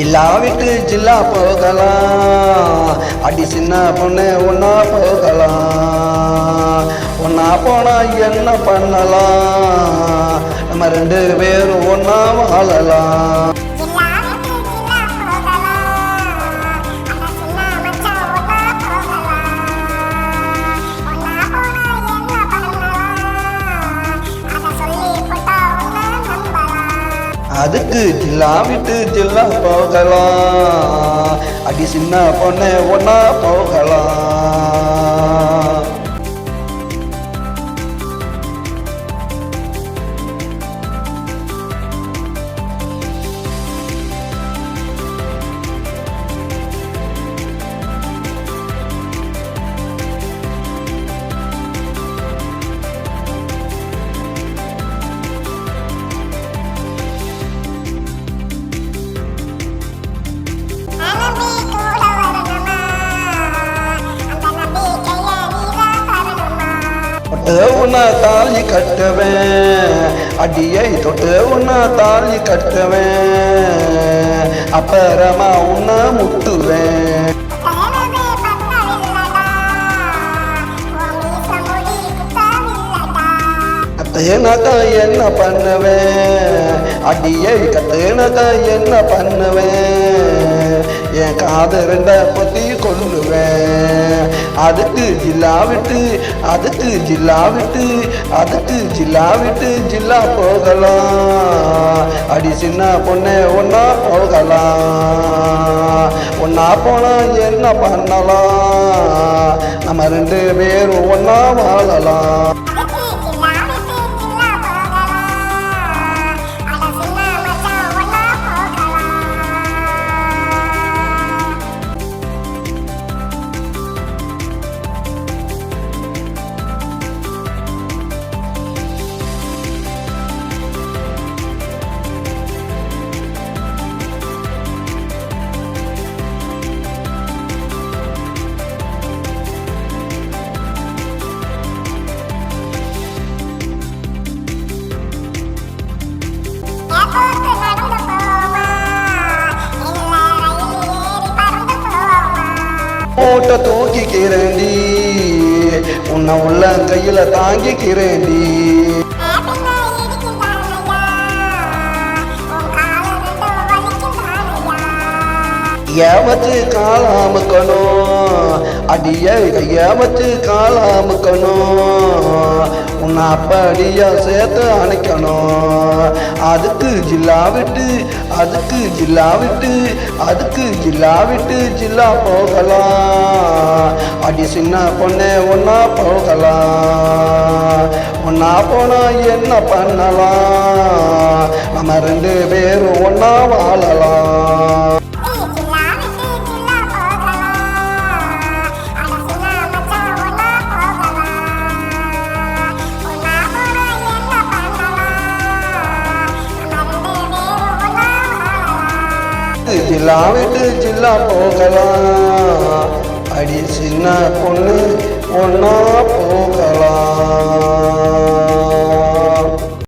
ஜில்லா விட்டு ஜில்லா போகலாம், அடி சின்ன பொண்ணு ஒன்னா போகலாம். ஒன்னா போனா என்ன பண்ணலாம், நம்ம ரெண்டு பேரும் ஒன்னா வாழலாம். அதுக்கு ஜில்லா விட்டு ஜில்லா போகலாம், அடி சின்ன பொண்ணு ஒன்னா போகலாம். தொட்டு உன்னை தாலி கட்டுவேன், அடியை தொட்டு உன்னை தாலி கட்டுவேன், அப்புறமா உன்னை முட்டுவேன். கத்துனாக்கா என்ன பண்ணுவேன், அடியை கத்துனாக்கா என்ன பண்ணுவேன், என் காது ரெண்ட பத்தி கொல்லுவேன். அதுக்கு ஜில்லா விட்டு அதுக்கு ஜில்லா விட்டு அதுக்கு ஜில்லா விட்டு ஜில்லா போகலாம், அடி சின்ன பொண்ணே ஒன்னா போகலாம். ஒன்னா போனா என்ன பண்ணலாம், நம்ம ரெண்டு பேரும் ஒன்னா வாழலாம். மூட்டை தூக்கிக்கிறேன்டி, உன்னை உள்ள கையில தாங்கிக்கிறேன்டி. ஏமத்து காலாமுக்கணும், அடியை கையமத்து காலாமுக்கணும், உன்னை அப்படியா சேர்த்து அணைக்கணும். அதுக்கு ஜில்லா விட்டு அதுக்கு ஜில்லா விட்டு அதுக்கு ஜில்லா விட்டு ஜில்லா போகலாம், அடி சின்ன பொண்ணே ஒன்னா போகலாம். ஒன்னா போனா என்ன பண்ணலாம், நம்ம ரெண்டு பேரும் ஒன்னா வாழலாம். ஜில்லா விட்டு ஜில்லா போகலாம், அடி சின்ன பொண்ணு ஒன்னா போகலாம்.